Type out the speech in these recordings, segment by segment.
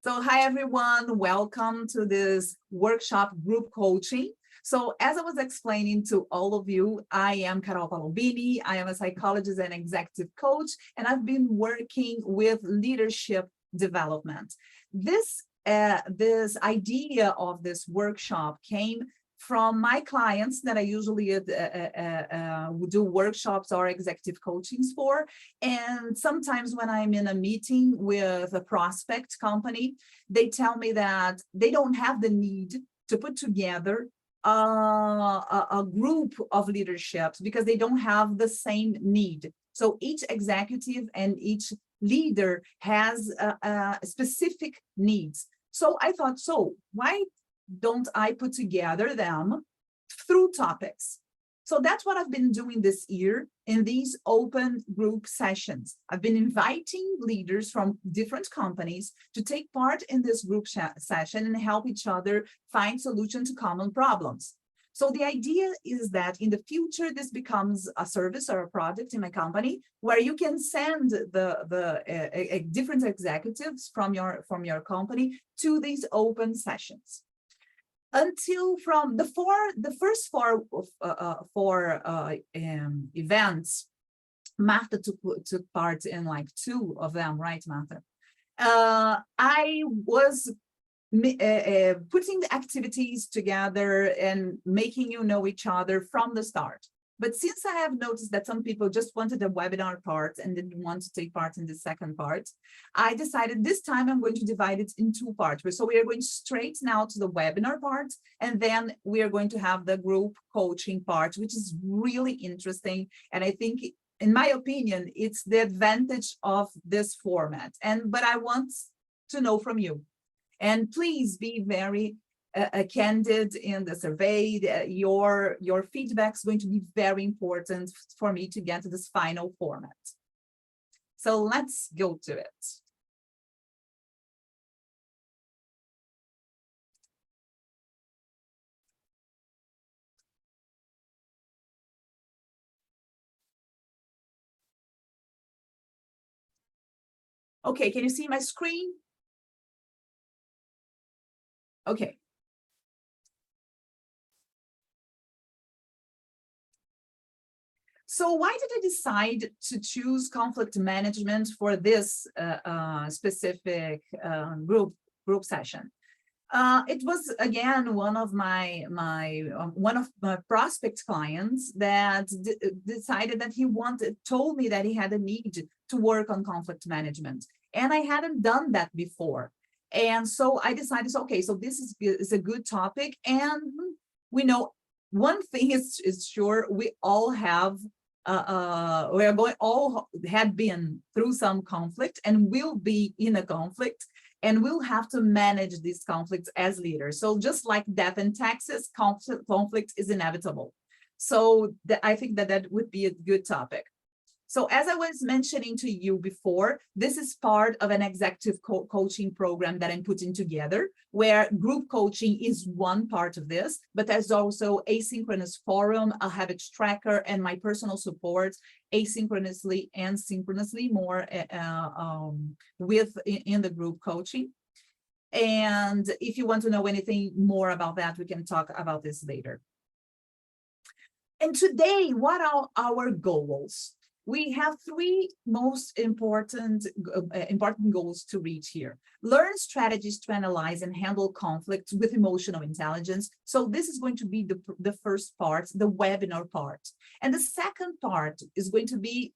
So hi, everyone. Welcome to this workshop group coaching. So as I was explaining to all of you, I am Carol Palombini. I am a psychologist and executive coach, and I've been working with leadership development. This idea of this workshop came from my clients that I usually do workshops or executive coachings for. And sometimes when I'm in a meeting with a prospect company, they tell me that they don't have the need to put together a group of leaderships because they don't have the same need. So each executive and each leader has specific needs. So I thought, so why don't I put together them through topics? So that's what I've been doing this year in these open group sessions. I've been inviting leaders from different companies to take part in this group session and help each other find solutions to common problems. So the idea is that in the future, this becomes a service or a product in my company where you can send the different executives from your company to these open sessions. Until from the first four events, Martha took part in like 2 of them, right, Martha? I was putting the activities together and making you know each other from the start. But since I have noticed that some people just wanted the webinar part and didn't want to take part in the second part, I decided this time I'm going to divide it in 2 parts. So we are going straight now to the webinar part, and then we are going to have the group coaching part, which is really interesting. And I think, in my opinion, it's the advantage of this format. But I want to know from you. And please be very candid in the survey. Your feedback is going to be very important for me to get to this final format. So let's go to it. Okay, can you see my screen? Okay. So why did I decide to choose conflict management for this specific group session? It was again one of my prospect clients that decided that told me that he had a need to work on conflict management, and I hadn't done that before. And so I decided, okay, so this is a good topic, and we know one thing is sure, we all have all had been through some conflict and will be in a conflict, and we'll have to manage these conflicts as leaders. So just like death and taxes, conflict is inevitable. So I think that would be a good topic. So as I was mentioning to you before, this is part of an executive coaching program that I'm putting together, where group coaching is one part of this, but there's also asynchronous forum, a habits tracker, and my personal support asynchronously and synchronously more in the group coaching. And if you want to know anything more about that, we can talk about this later. And today, what are our goals? We have 3 most important goals to reach here. Learn strategies to analyze and handle conflicts with emotional intelligence. So this is going to be the first part, the webinar part. And the second part is going to be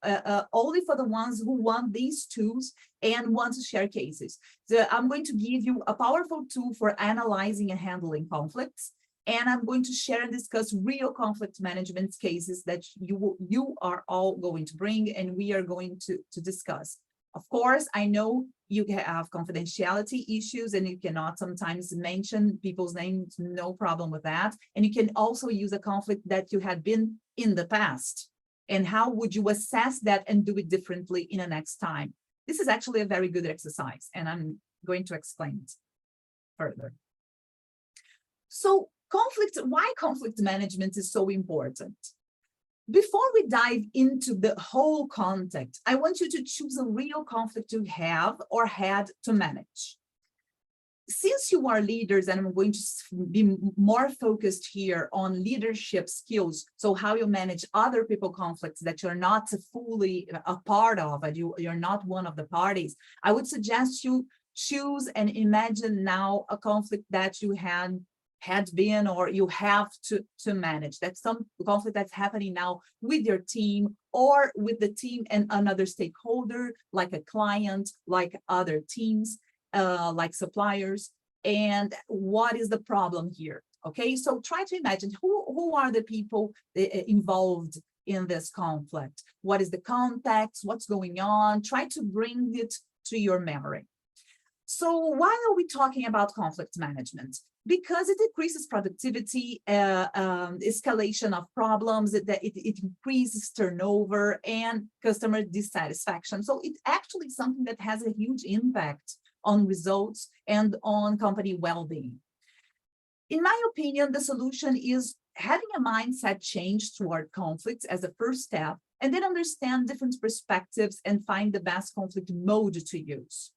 only for the ones who want these tools and want to share cases. So I'm going to give you a powerful tool for analyzing and handling conflicts. And I'm going to share and discuss real conflict management cases that you are all going to bring, and we are going to discuss. Of course, I know you have confidentiality issues and you cannot sometimes mention people's names, no problem with that. And you can also use a conflict that you had been in the past. And how would you assess that and do it differently in the next time? This is actually a very good exercise, and I'm going to explain it further. So why conflict management is so important? Before we dive into the whole context, I want you to choose a real conflict you have or had to manage. since you are leaders, and I'm going to be more focused here on leadership skills, so how you manage other people conflicts that you're not fully a part of, and you're not one of the parties, I would suggest you choose and imagine now a conflict that you had been or you have to manage. That's some conflict that's happening now with your team or with the team and another stakeholder, like a client, like other teams, like suppliers. And what is the problem here? Okay, so try to imagine who are the people involved in this conflict? What is the context? What's going on? Try to bring it to your memory. So why are we talking about conflict management? Because it increases productivity, escalation of problems, it increases turnover and customer dissatisfaction. So it's actually something that has a huge impact on results and on company well-being. In my opinion, the solution is having a mindset change toward conflicts as a first step, and then understand different perspectives and find the best conflict mode to use.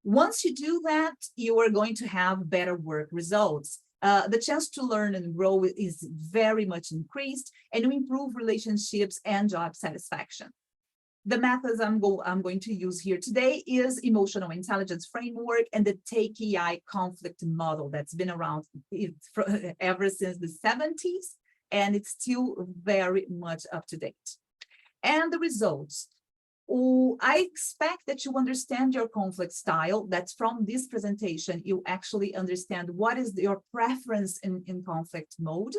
Once you do that, you are going to have better work results. The chance to learn and grow is very much increased, and you improve relationships and job satisfaction. The methods I'm going to use here today is emotional intelligence framework and the TAKEI conflict model that's been around ever since the 70s, and it's still very much up to date. And the results. I expect that you understand your conflict style, that from this presentation, you actually understand what is your preference in conflict mode,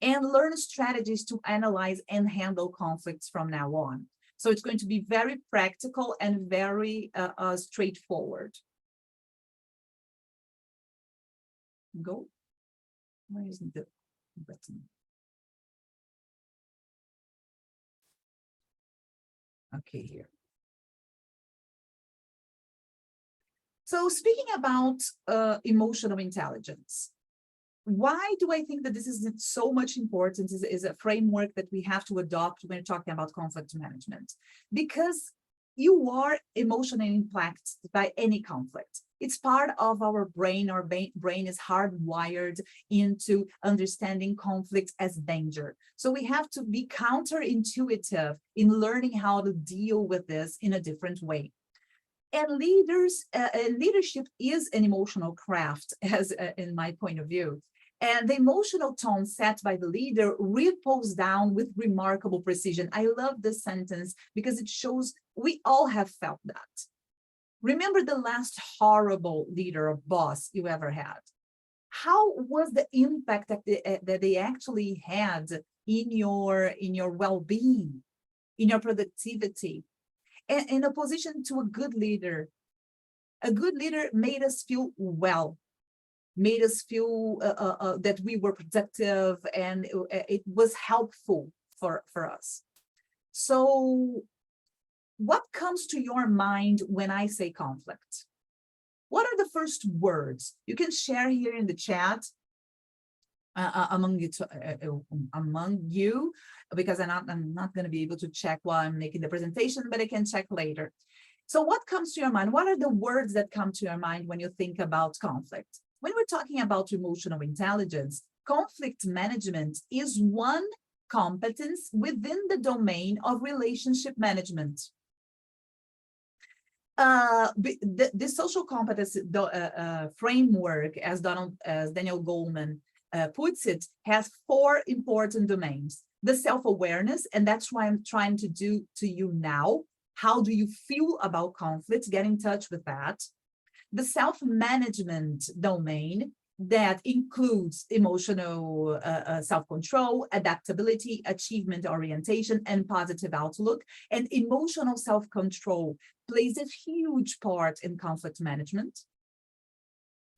and learn strategies to analyze and handle conflicts from now on. So it's going to be very practical and very straightforward. Go. Where is the button? Okay, here. So speaking about emotional intelligence, why do I think that this is so much important is a framework that we have to adopt when talking about conflict management? Because you are emotionally impacted by any conflict. It's part of our brain. Our brain is hardwired into understanding conflicts as danger. So we have to be counterintuitive in learning how to deal with this in a different way. And leadership is an emotional craft, as in my point of view. And the emotional tone set by the leader ripples down with remarkable precision. I love this sentence because it shows we all have felt that. Remember the last horrible leader or boss you ever had? How was the impact that they actually had in your well-being, in your productivity? And in opposition to a good leader made us feel well, made us feel that we were productive, and it was helpful for us. So what comes to your mind when I say conflict? What are the first words? You can share here in the chat among you, because I'm not going to be able to check while I'm making the presentation, but I can check later. So what comes to your mind? What are the words that come to your mind when you think about conflict? When we're talking about emotional intelligence, conflict management is one competence within the domain of relationship management. The social competence framework, as Daniel Goleman puts it, has 4 important domains. The self-awareness, and that's why I'm trying to do to you now. How do you feel about conflict? Get in touch with that. The self-management domain, that includes emotional self-control, adaptability, achievement orientation, and positive outlook. And emotional self-control plays a huge part in conflict management.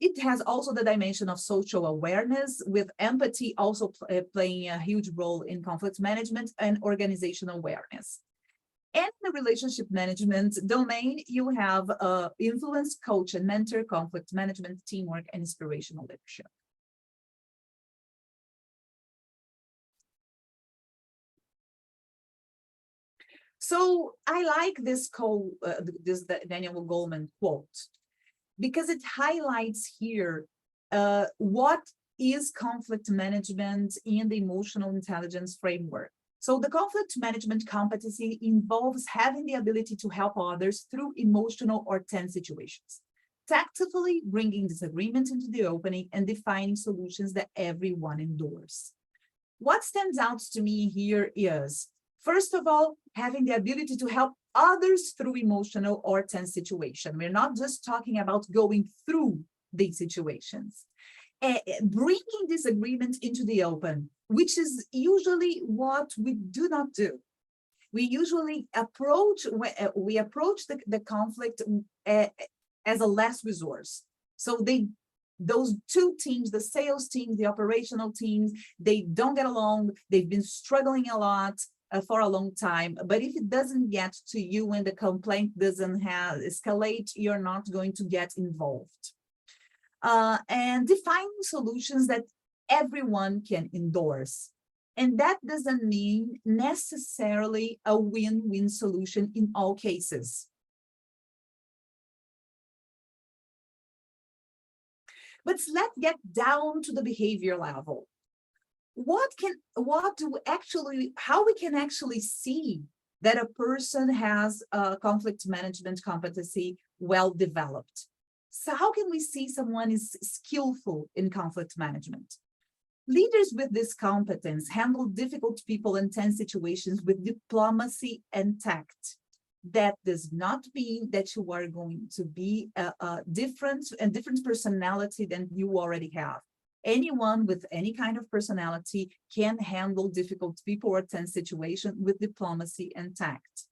It has also the dimension of social awareness, with empathy also playing a huge role in conflict management, and organizational awareness. And in the relationship management domain, you have influence, coach and mentor, conflict management, teamwork, and inspirational leadership. So I like this Daniel Goleman quote. because it highlights here what is conflict management in the emotional intelligence framework. So the conflict management competency involves having the ability to help others through emotional or tense situations, tactfully bringing disagreement into the opening and defining solutions that everyone endorses. What stands out to me here is, first of all, having the ability to help others through emotional or tense situation. We're not just talking about going through these situations. Bringing disagreement into the open, which is usually what we do not do. We usually approach the conflict as a last resource. So those two teams, the sales team, the operational teams, they don't get along. They've been struggling a lot for a long time. But if it doesn't get to you and the complaint doesn't escalate, you're not going to get involved. And defining solutions that everyone can endorse. And that doesn't mean necessarily a win-win solution in all cases. But let's get down to the behavior level. How we can actually see that a person has a conflict management competency well developed? So how can we see someone is skillful in conflict management? Leaders with this competence handle difficult people and tense situations with diplomacy and tact. That does not mean that you are going to be a different personality than you already have. Anyone with any kind of personality can handle difficult people or tense situations with diplomacy and tact.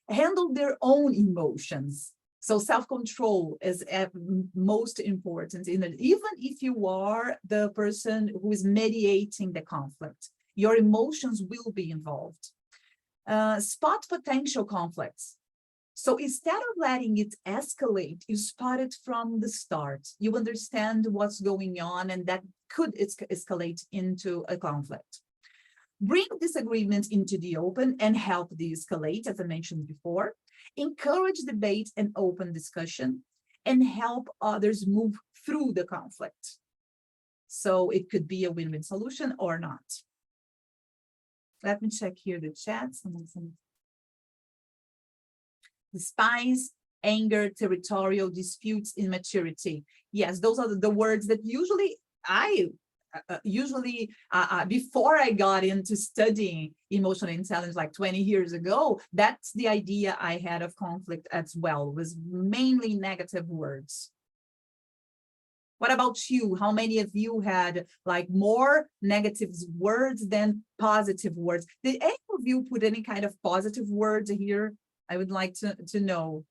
Handle their own emotions. So self-control is most important in it. Even if you are the person who is mediating the conflict, your emotions will be involved. Spot potential conflicts. So instead of letting it escalate, you spot it from the start. You understand what's going on, and that could escalate into a conflict. Bring disagreement into the open and help de-escalate, as I mentioned before. Encourage debate and open discussion, and help others move through the conflict. So it could be a win-win solution or not. Let me check here the chat. Despise, anger, territorial disputes, immaturity. Yes, those are the words that usually before I got into studying emotional intelligence like 20 years ago, that's the idea I had of conflict as well, was mainly negative words. What about you? How many of you had like more negative words than positive words? Did any of you put any kind of positive words here? I would like to know.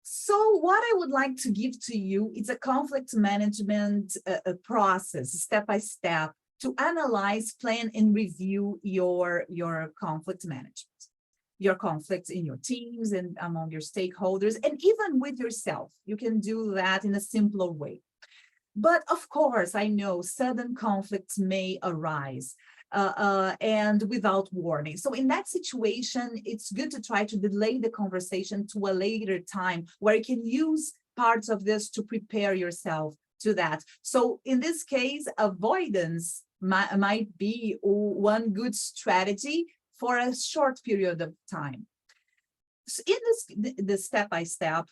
So what I would like to give to you is a conflict management process, step by step, to analyze, plan, and review your conflict management, your conflicts in your teams and among your stakeholders, and even with yourself. You can do that in a simpler way. But of course, I know sudden conflicts may arise. And without warning. So in that situation, it's good to try to delay the conversation to a later time where you can use parts of this to prepare yourself to that. So in this case, avoidance might be one good strategy for a short period of time. So in this step-by-step,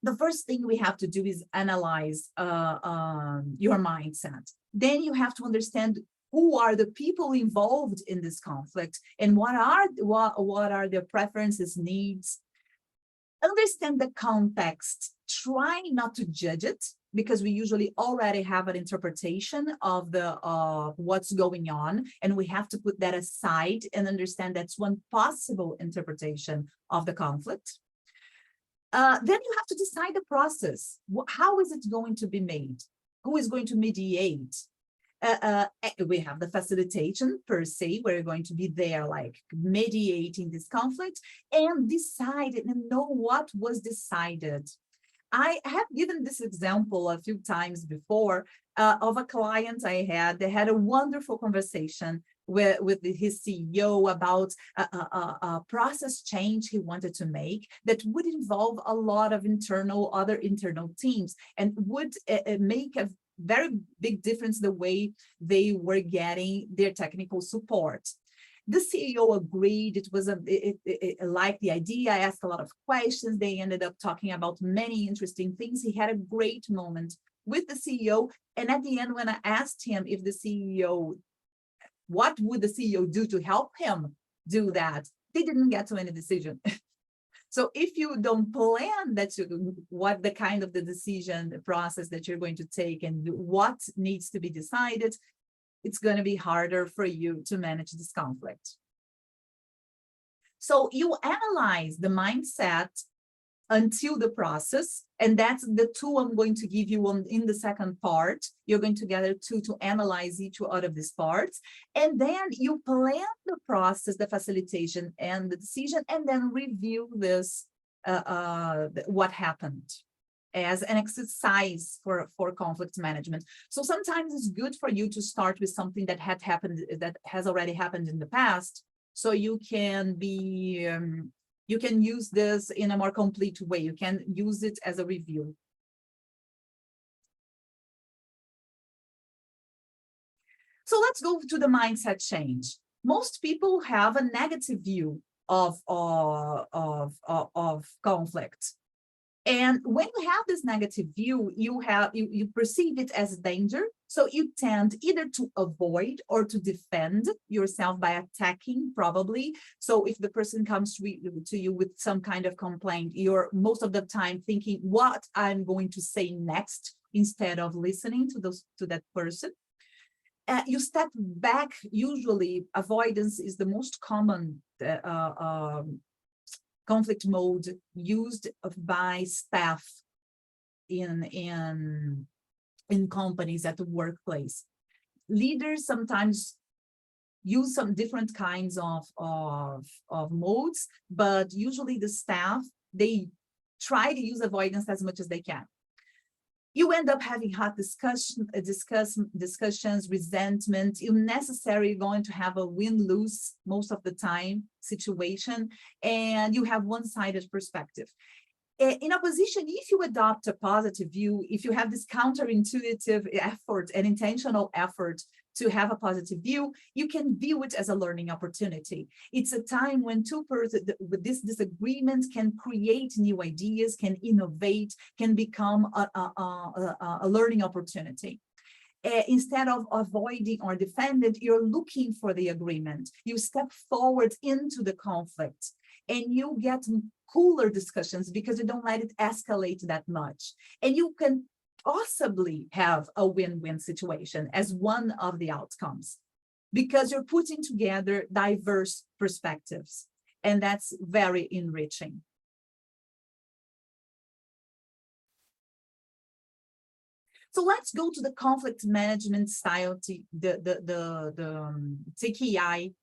the first thing we have to do is analyze your mindset. Then you have to understand who are the people involved in this conflict and what are their preferences, needs. Understand the context. Try not to judge it, because we usually already have an interpretation of what's going on, and we have to put that aside and understand that's one possible interpretation of the conflict. Then you have to decide the process. How is it going to be made? Who is going to mediate? We have the facilitation per se. We're going to be there like mediating this conflict and decide and know what was decided. I have given this example a few times before of a client I had. They had a wonderful conversation with his CEO about a process change he wanted to make that would involve a lot of other internal teams, and would make a very big difference the way they were getting their technical support. The CEO agreed. It was liked the idea. I asked a lot of questions. They ended up talking about many interesting things. He had a great moment with the CEO. And at the end, when I asked him if what would the CEO do to help him do that, they didn't get to any decision. So if you don't plan what the kind of the decision process that you're going to take and what needs to be decided, it's going to be harder for you to manage this conflict. So you analyze the mindset until the process, and that's the tool I'm going to give you in the second part. You're going to gather two to analyze each one of these parts, and then you plan the process, the facilitation, and the decision, and then review this, what happened, as an exercise for conflict management. So sometimes it's good for you to start with something that has already happened in the past, so you can be you can use this in a more complete way. You can use it as a review. So let's go to the mindset change. Most people have a negative view of conflict. And when you have this negative view, you perceive it as danger. So you tend either to avoid or to defend yourself by attacking, probably. So if the person comes to you with some kind of complaint, you're most of the time thinking what I'm going to say next instead of listening to that person. You step back. Usually, avoidance is the most common conflict mode used by staff in companies at the workplace. Leaders sometimes use some different kinds of modes, but usually the staff, they try to use avoidance as much as they can. You end up having hot discussions, resentment. You're necessarily going to have a win-lose most of the time situation, and you have one-sided perspective. In opposition, if you adopt a positive view, if you have this counterintuitive effort and intentional effort to have a positive view, you can view it as a learning opportunity. It's a time when two persons with this disagreement can create new ideas, can innovate, can become a learning opportunity. Instead of avoiding or defending, you're looking for the agreement. You step forward into the conflict, and you get cooler discussions because you don't let it escalate that much. And you can possibly have a win-win situation as one of the outcomes, because you're putting together diverse perspectives, and that's very enriching. So let's go to the conflict management style, the TKI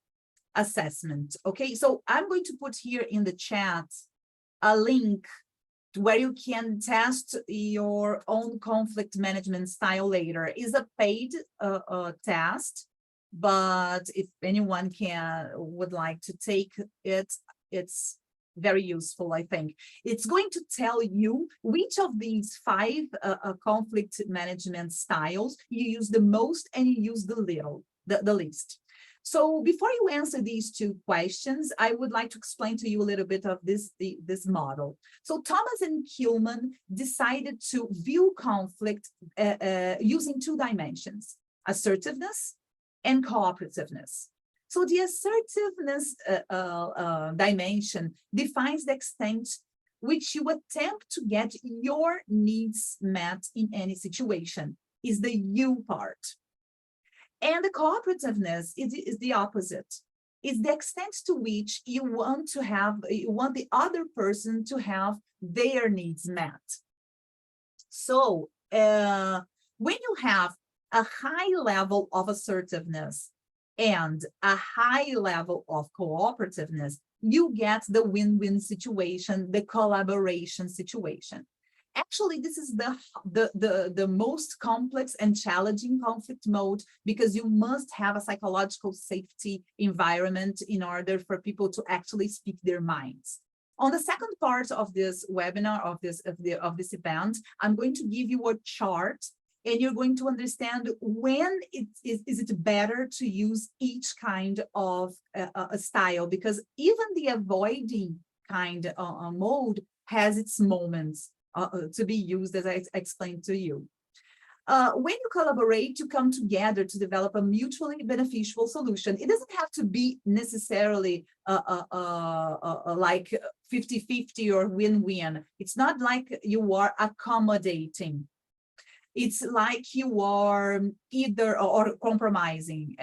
assessment. Okay, so I'm going to put here in the chat a link where you can test your own conflict management style later. It's a paid test, but if anyone would like to take it, it's very useful, I think. It's going to tell you which of these 5 conflict management styles you use the most and you use the least. So before you answer these 2 questions, I would like to explain to you a little bit of this model. So Thomas and Kuhlman decided to view conflict using 2 dimensions: assertiveness and cooperativeness. So the assertiveness dimension defines the extent which you attempt to get your needs met in any situation, is the you part. And the cooperativeness is the opposite. It's the extent to which you want the other person to have their needs met. So when you have a high level of assertiveness and a high level of cooperativeness, you get the win-win situation, the collaboration situation. Actually, this is the most complex and challenging conflict mode, because you must have a psychological safety environment in order for people to actually speak their minds. On the second part of this webinar, of this event, I'm going to give you a chart, and you're going to understand when is it better to use each kind of a style, because even the avoiding kind mode has its moments to be used, as I explained to you. When you collaborate, you come together to develop a mutually beneficial solution. It doesn't have to be necessarily like 50-50 or win-win. It's not like you are accommodating. It's like you are either or compromising.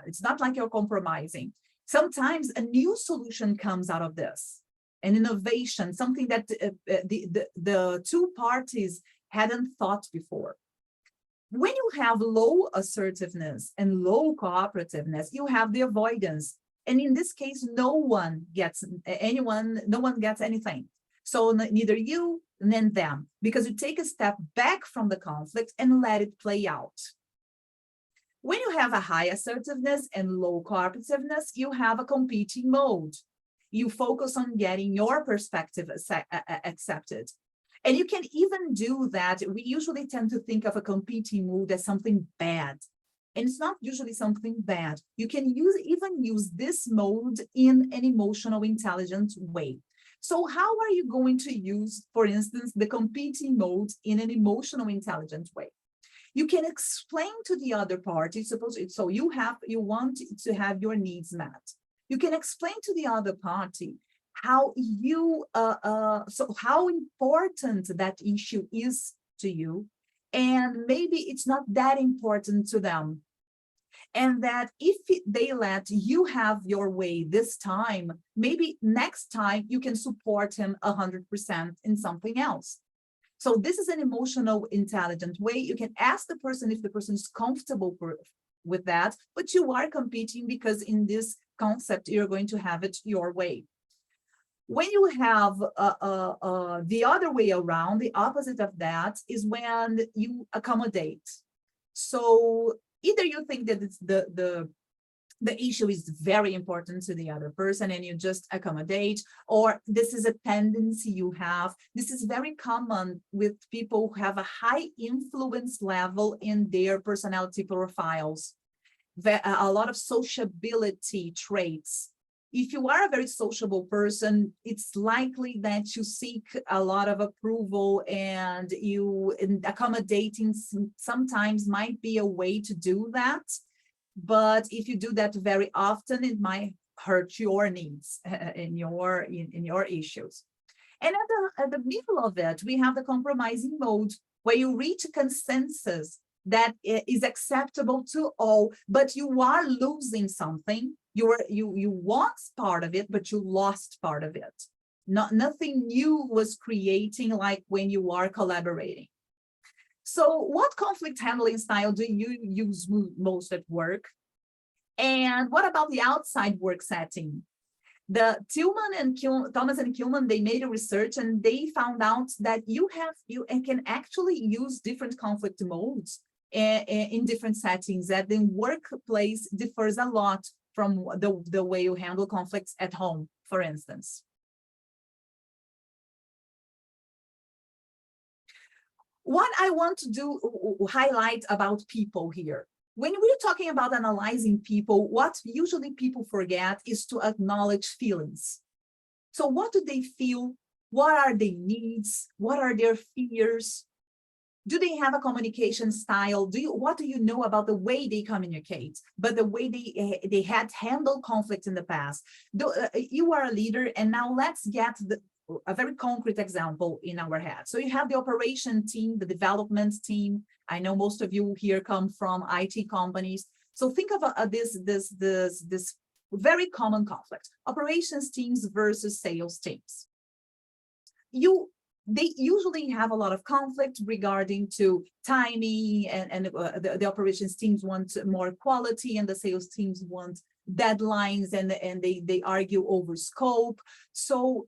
It's not like you're compromising. Sometimes a new solution comes out of this, an innovation, something that the two parties hadn't thought before. When you have low assertiveness and low cooperativeness, you have the avoidance. And in this case, no one gets anything. So neither you nor them, because you take a step back from the conflict and let it play out. When you have a high assertiveness and low cooperativeness, you have a competing mode. You focus on getting your perspective accepted. And you can even do that. We usually tend to think of a competing mood as something bad. And it's not usually something bad. You can even use this mode in an emotional intelligent way. So how are you going to use, for instance, the competing mode in an emotional intelligent way? You can explain to the other party, so you want to have your needs met. You can explain to the other party how how important that issue is to you, and maybe it's not that important to them. And that if they let you have your way this time, maybe next time you can support him 100% in something else. So this is an emotional, intelligent way. You can ask the person if the person is comfortable with that, but you are competing because in this concept, you're going to have it your way. When you have the other way around, the opposite of that is when you accommodate. So either you think that it's the issue is very important to the other person and you just accommodate, or this is a tendency you have. This is very common with people who have a high influence level in their personality profiles, a lot of sociability traits. If you are a very sociable person, it's likely that you seek a lot of approval, and accommodating sometimes might be a way to do that. But if you do that very often, it might hurt your needs in your issues. And at the middle of it, we have the compromising mode, where you reach a consensus that is acceptable to all, but you are losing something. You want part of it, but you lost part of it. Nothing new was creating like when you are collaborating. So what conflict handling style do you use most at work? And what about the outside work setting? Thomas and Kilman, they made a research and they found out that you can actually use different conflict modes in different settings, that the workplace differs a lot from the way you handle conflicts at home, for instance. What I want to highlight about people here. When we're talking about analyzing people, what usually people forget is to acknowledge feelings. So what do they feel? What are their needs? What are their fears? Do they have a communication style? What do you know about the way they communicate, but the way they had handled conflict in the past? You are a leader, and now let's get a very concrete example in our head. So you have the operation team, the development team. I know most of you here come from IT companies. So think of this very common conflict: operations teams versus sales teams. They usually have a lot of conflict regarding to timing, and the operations teams want more quality, and the sales teams want deadlines, and they argue over scope. So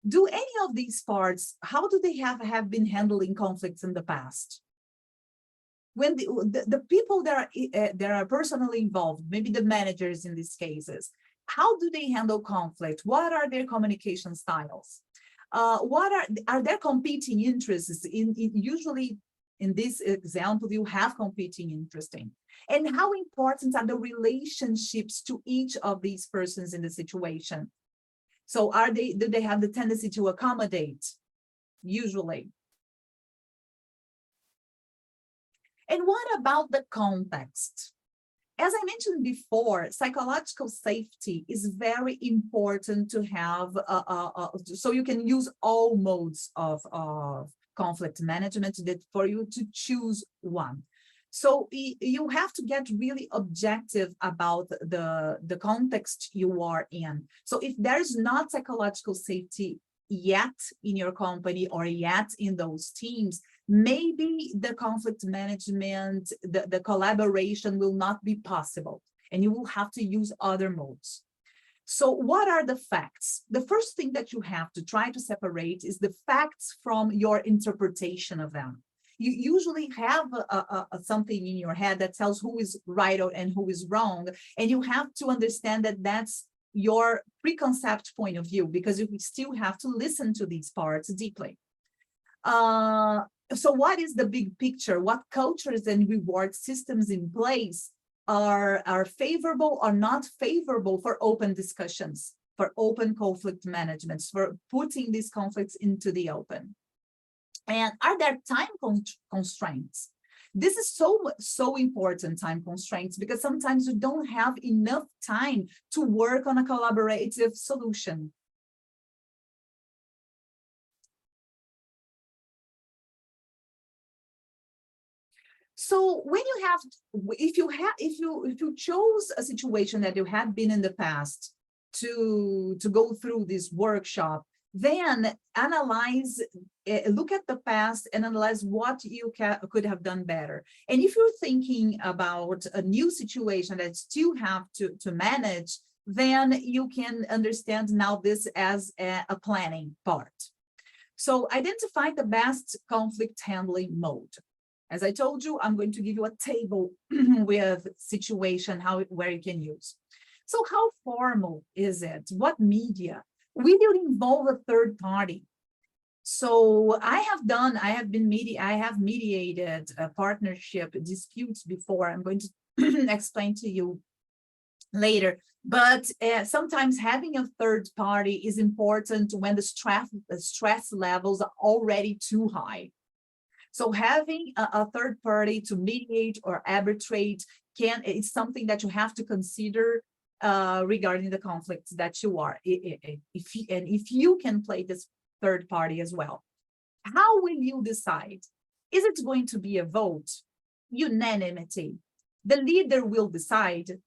Do any of these parts, how do they have been handling conflicts in the past? When the people that are personally involved, maybe the managers in these cases, how do they handle conflict? What are their communication styles? What are there competing interests usually in this example, you have competing interests in. And how important are the relationships to each of these persons in the situation? So do they have the tendency to accommodate? Usually. And what about the context? As I mentioned before, psychological safety is very important to have, so you can use all modes of conflict management for you to choose one. So you have to get really objective about the context you are in. So if there's not psychological safety yet in your company or yet in those teams, maybe the conflict management, the collaboration will not be possible, and you will have to use other modes. So what are the facts? The first thing that you have to try to separate is the facts from your interpretation of them. You usually have something in your head that tells who is right and who is wrong, and you have to understand that that's your preconceived point of view, because you still have to listen to these parts deeply. So what is the big picture? What cultures and reward systems in place are favorable or not favorable for open discussions, for open conflict management, for putting these conflicts into the open? And are there time constraints? This is so important, time constraints, because sometimes you don't have enough time to work on a collaborative solution. So when you have, if you chose a situation that you had been in the past to go through this workshop, then analyze, look at the past and analyze what you could have done better. And if you're thinking about a new situation that you have to manage, then you can understand now this as a planning part. So identify the best conflict handling mode. As I told you, I'm going to give you a table with situation, where you can use. So how formal is it? What media? Will you involve a third party? So I have mediated partnership disputes before. I'm going to explain to you later. But sometimes having a third party is important when the stress levels are already too high. So having a third party to mediate or arbitrate is something that you have to consider regarding the conflicts that you are, if you can play this third party as well. How will you decide? Is it going to be a vote? Unanimity. The leader will decide.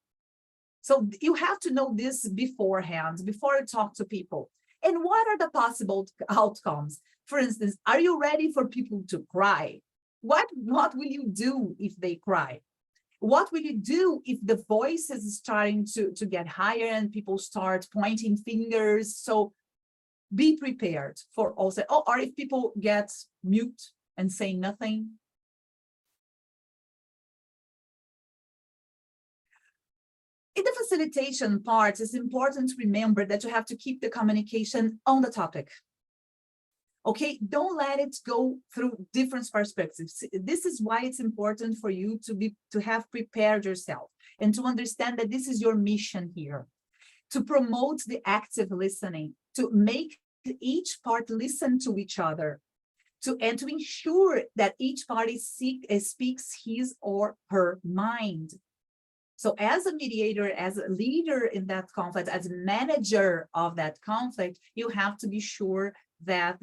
So you have to know this beforehand, before you talk to people. And what are the possible outcomes? For instance, are you ready for people to cry? What will you do if they cry? What will you do if the voice is starting to get higher and people start pointing fingers? So be prepared for also, or if people get mute and say nothing. In the facilitation part, it's important to remember that you have to keep the communication on the topic. Okay, don't let it go through different perspectives. This is why it's important for you to have prepared yourself and to understand that this is your mission here, to promote the active listening, to make each part listen to each other, and to ensure that each party speaks his or her mind. So as a mediator, as a leader in that conflict, as a manager of that conflict, you have to be sure that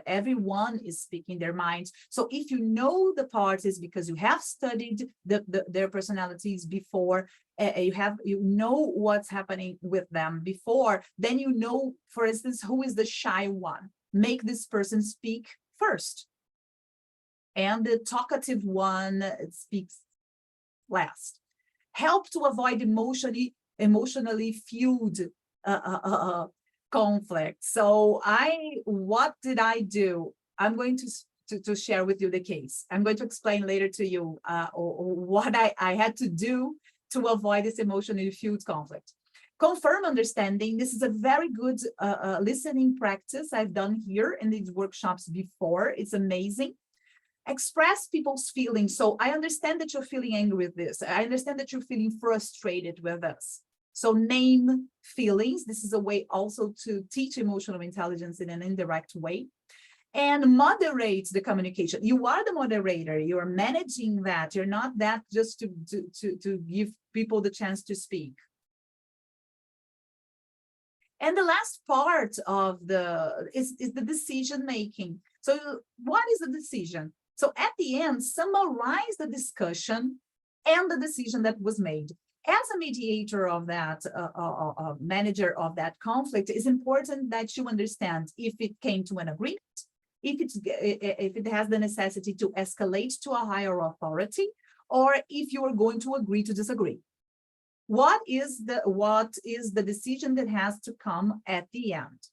everyone is speaking their minds. So if you know the parties because you have studied their personalities before, you know what's happening with them before, then you know, for instance, who is the shy one. Make this person speak first. And the talkative one speaks last. Help to avoid emotionally fueled conflict. So what did I do? I'm going to share with you the case. I'm going to explain later to you or what I had to do to avoid this emotionally fueled conflict. Confirm understanding. This is a very good listening practice I've done here in these workshops before. It's amazing. Express people's feelings. So I understand that you're feeling angry with this. I understand that you're feeling frustrated with this. So name feelings. This is a way also to teach emotional intelligence in an indirect way. And moderate the communication. You are the moderator. You are managing that. You're not that just to give people the chance to speak. And the last part of is the decision making. So what is the decision? So at the end, summarize the discussion and the decision that was made. As a mediator of that, manager of that conflict, it's important that you understand if it came to an agreement, if it has the necessity to escalate to a higher authority, or if you are going to agree to disagree. What is the decision that has to come at the end?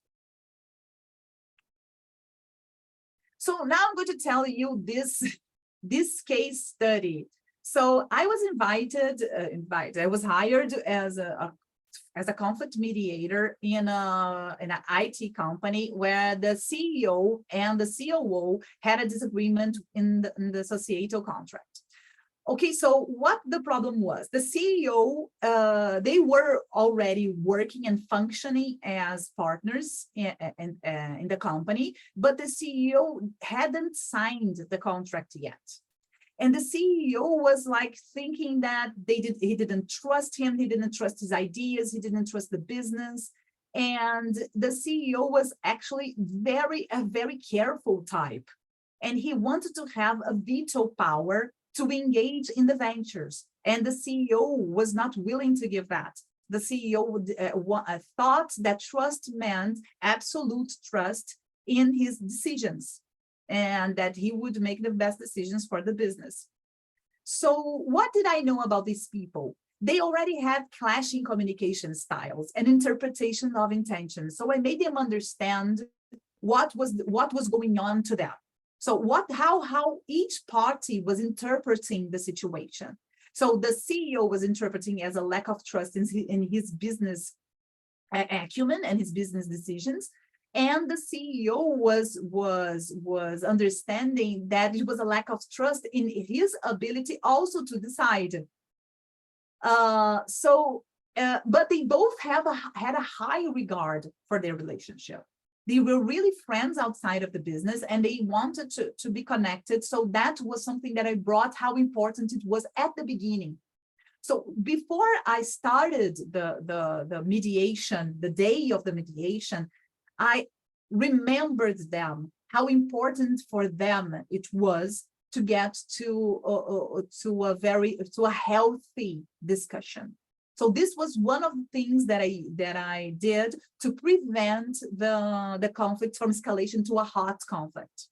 So now I'm going to tell you this case study. So I was invited. I was hired as a conflict mediator in an IT company where the CEO and the COO had a disagreement in the societal contract. Okay, so what the problem was, the CEO, they were already working and functioning as partners in the company, but the CEO hadn't signed the contract yet. And the CEO was like thinking that he didn't trust him, he didn't trust his ideas, he didn't trust the business. And the CEO was actually a very careful type. And he wanted to have a veto power to engage in the ventures. And the CEO was not willing to give that. The CEO thought that trust meant absolute trust in his decisions and that he would make the best decisions for the business. So what did I know about these people? They already had clashing communication styles and interpretation of intentions. So I made them understand what was going on to them. So how each party was interpreting the situation. So the CEO was interpreting as a lack of trust in his business acumen and his business decisions. And the CEO was understanding that it was a lack of trust in his ability also to decide. But they both had a high regard for their relationship. They were really friends outside of the business and they wanted to be connected. So that was something that I brought how important it was at the beginning. So before I started the mediation, the day of the mediation, I remembered them, how important for them it was to get to a healthy discussion. So this was one of the things that I did to prevent the conflict from escalation to a hot conflict.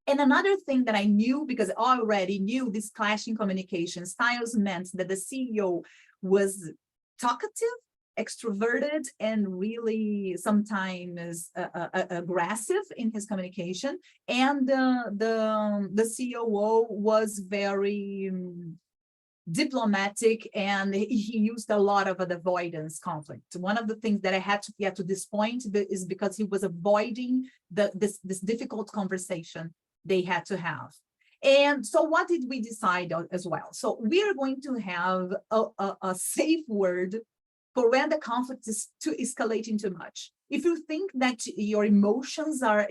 And another thing that I knew, because I already knew these clashing communication styles meant that the CEO was talkative, extroverted, and really sometimes aggressive in his communication. And the COO was very diplomatic, and he used a lot of avoidance conflict. One of the things that I had to get to this point is because he was avoiding this difficult conversation they had to have. And so what did we decide as well? So we are going to have a safe word for when the conflict is escalating too much. If you think that your emotions are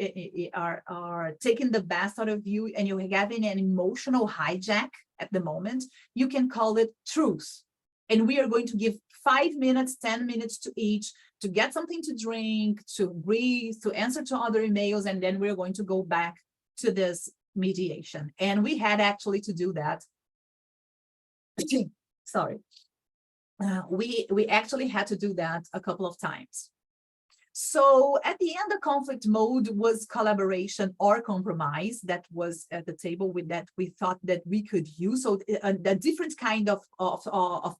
taking the best out of you and you're having an emotional hijack at the moment, you can call it truth. And we are going to give 5 minutes, 10 minutes to each to get something to drink, to breathe, to answer to other emails, and then we're going to go back to this mediation. And we had actually to do that. Sorry. We actually had to do that a couple of times. So at the end, the conflict mode was collaboration or compromise. That was at the table with that we thought that we could use. So a different kind of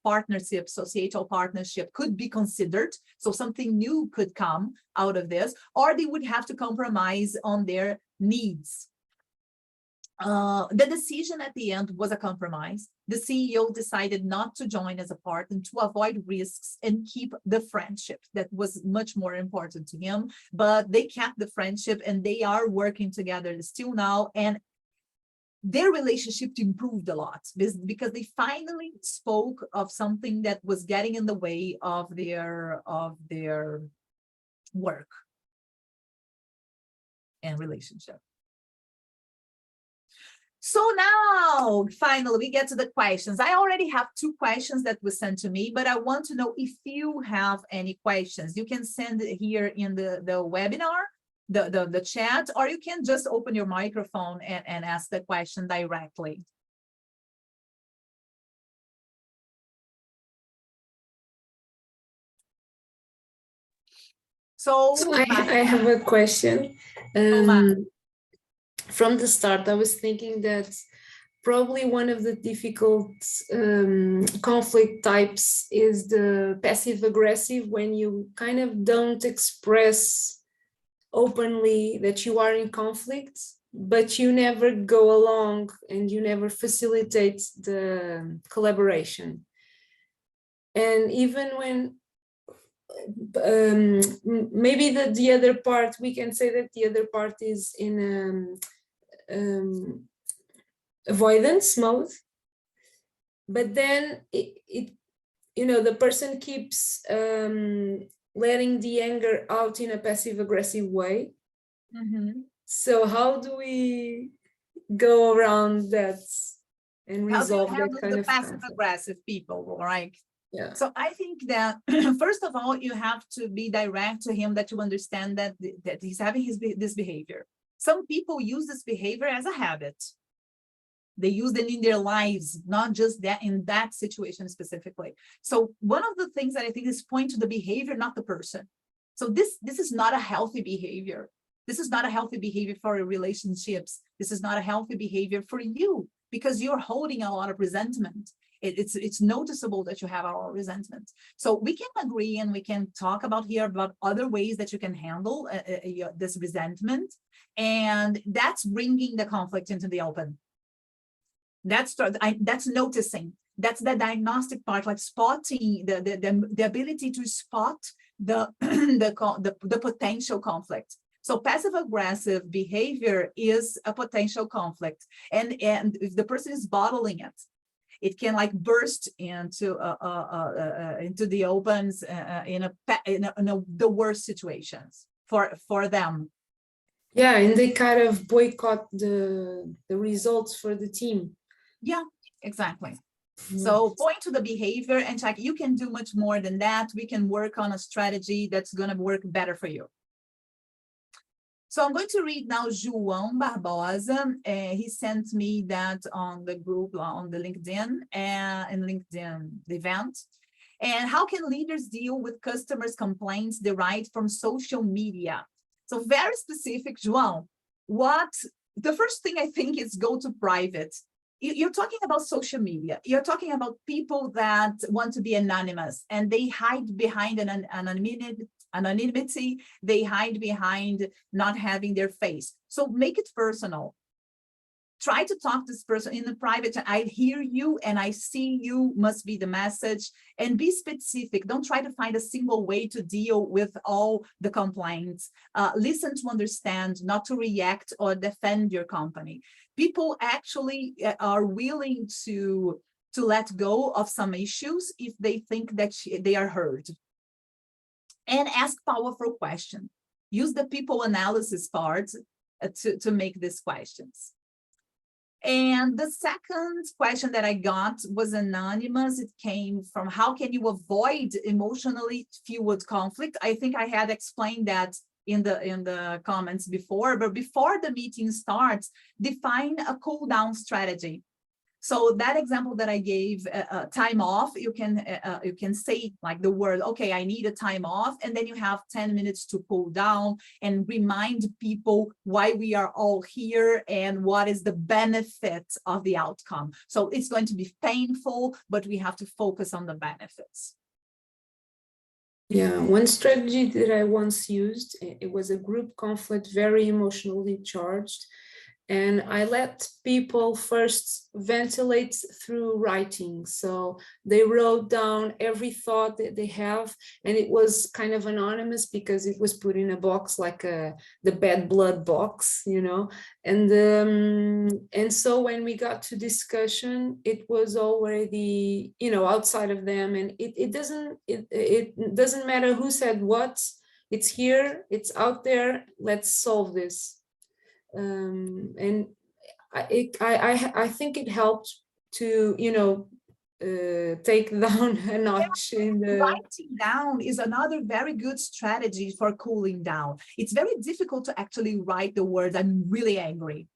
partnership, societal partnership could be considered. So something new could come out of this, or they would have to compromise on their needs. The decision at the end was a compromise. The CEO decided not to join as a partner to avoid risks and keep the friendship. That was much more important to him, but they kept the friendship and they are working together still now. And their relationship improved a lot because they finally spoke of something that was getting in the way of their work and relationship. So now, finally, we get to the questions. I already have 2 questions that were sent to me, but I want to know if you have any questions. You can send it here in the webinar, the chat, or you can just open your microphone and ask the question directly. So I have a question. From the start, I was thinking that probably one of the difficult conflict types is the passive aggressive, when you kind of don't express openly that you are in conflict, but you never go along and you never facilitate the collaboration. And even when maybe the other part, we can say that the other part is in avoidance mode, but then it you know, the person keeps letting the anger out in a passive aggressive way. So how do we go around that and resolve that kind of passive aggressive people, right? Yeah. So I think that first of all, you have to be direct to him, that you understand that he's having this behavior. Some people use this behavior as a habit. They use it in their lives, not just that in that situation specifically. So one of the things that I think is point to the behavior, not the person. So this is not a healthy behavior. This is not a healthy behavior for your relationships. This is not a healthy behavior for you, because you're holding a lot of resentment. It's noticeable that you have a lot of resentment. So we can agree and we can talk about here about other ways that you can handle this resentment. And that's bringing the conflict into the open. That's noticing. That's the diagnostic part, like spotting the ability to spot the potential conflict. So passive aggressive behavior is a potential conflict, and if the person is bottling it, it can like burst into the opens in the worst situations for them. Yeah, and they kind of boycott the results for the team. Yeah, exactly. So point to the behavior and check. You can do much more than that. We can work on a strategy that's going to work better for you. So I'm going to read now João Barbosa. He sent me that on the group, on the LinkedIn and LinkedIn event. And how can leaders deal with customers' complaints derived from social media? So very specific, João. The first thing I think is go to private. You're talking about social media. You're talking about people that want to be anonymous and they hide behind an anonymity. They hide behind not having their face. So make it personal. Try to talk to this person in the private. I hear you and I see you must be the message, and be specific. Don't try to find a single way to deal with all the complaints. Listen to understand, not to react or defend your company. People actually are willing to let go of some issues if they think that they are heard. And ask powerful questions. Use the people analysis part to make these questions. And the second question that I got was anonymous. It came from, how can you avoid emotionally fueled conflict? I think I had explained that in the comments before, but before the meeting starts, define a cool down strategy. So that example that I gave, time off, you can say like the word, okay, I need a time off, and then you have 10 minutes to cool down and remind people why we are all here and what is the benefit of the outcome. So it's going to be painful, but we have to focus on the benefits. Yeah, one strategy that I once used, it was a group conflict, very emotionally charged. And I let people first ventilate through writing. So they wrote down every thought that they have, and it was kind of anonymous because it was put in a box like the bad blood box, you know. And so when we got to discussion, it was already, you know, outside of them, and it doesn't matter who said what. It's here, it's out there. Let's solve this. And I think it helped to, you know, take down a notch in the. Writing down is another very good strategy for cooling down. It's very difficult to actually write the words, I'm really angry.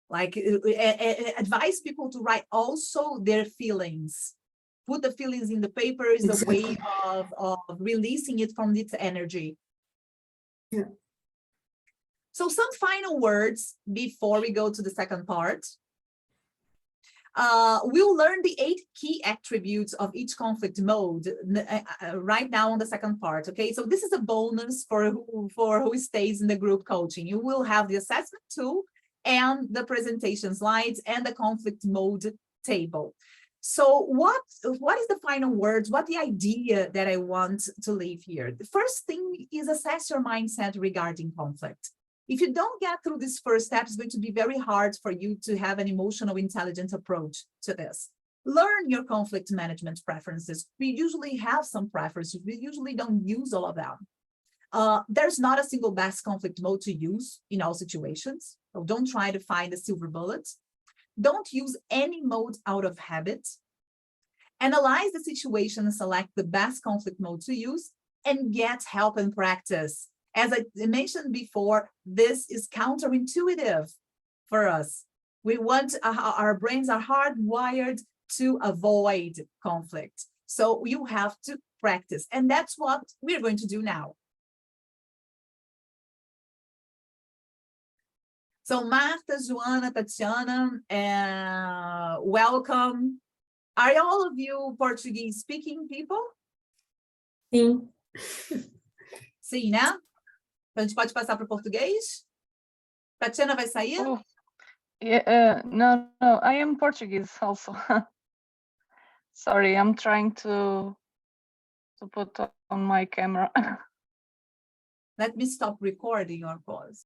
Like advise people to write also their feelings. Put the feelings in the paper is a way of releasing it from its energy. Yeah. So some final words before we go to the second part. We'll learn the 8 key attributes of each conflict mode right now on the second part, okay? So this is a bonus for who stays in the group coaching. You will have the assessment tool and the presentation slides and the conflict mode table. So what is the final words? What the idea that I want to leave here? The first thing is assess your mindset regarding conflict. If you don't get through this first step, it's going to be very hard for you to have an emotional intelligent approach to this. Learn your conflict management preferences. We usually have some preferences. We usually don't use all of them. There's not a single best conflict mode to use in all situations. So don't try to find a silver bullet. Don't use any mode out of habit. Analyze the situation and select the best conflict mode to use, and get help and practice. As I mentioned before, this is counterintuitive for us. We want, our brains are hardwired to avoid conflict. So you have to practice, and that's what we're going to do now. So Marta, Joana, Tatiana, welcome. Are all of you Portuguese speaking people? Sim. Sim, né? Então a gente pode passar para o português? Tatiana vai sair? Oh, yeah, no, I am Portuguese also. Sorry, I'm trying to put on my camera. Let me stop recording or pause.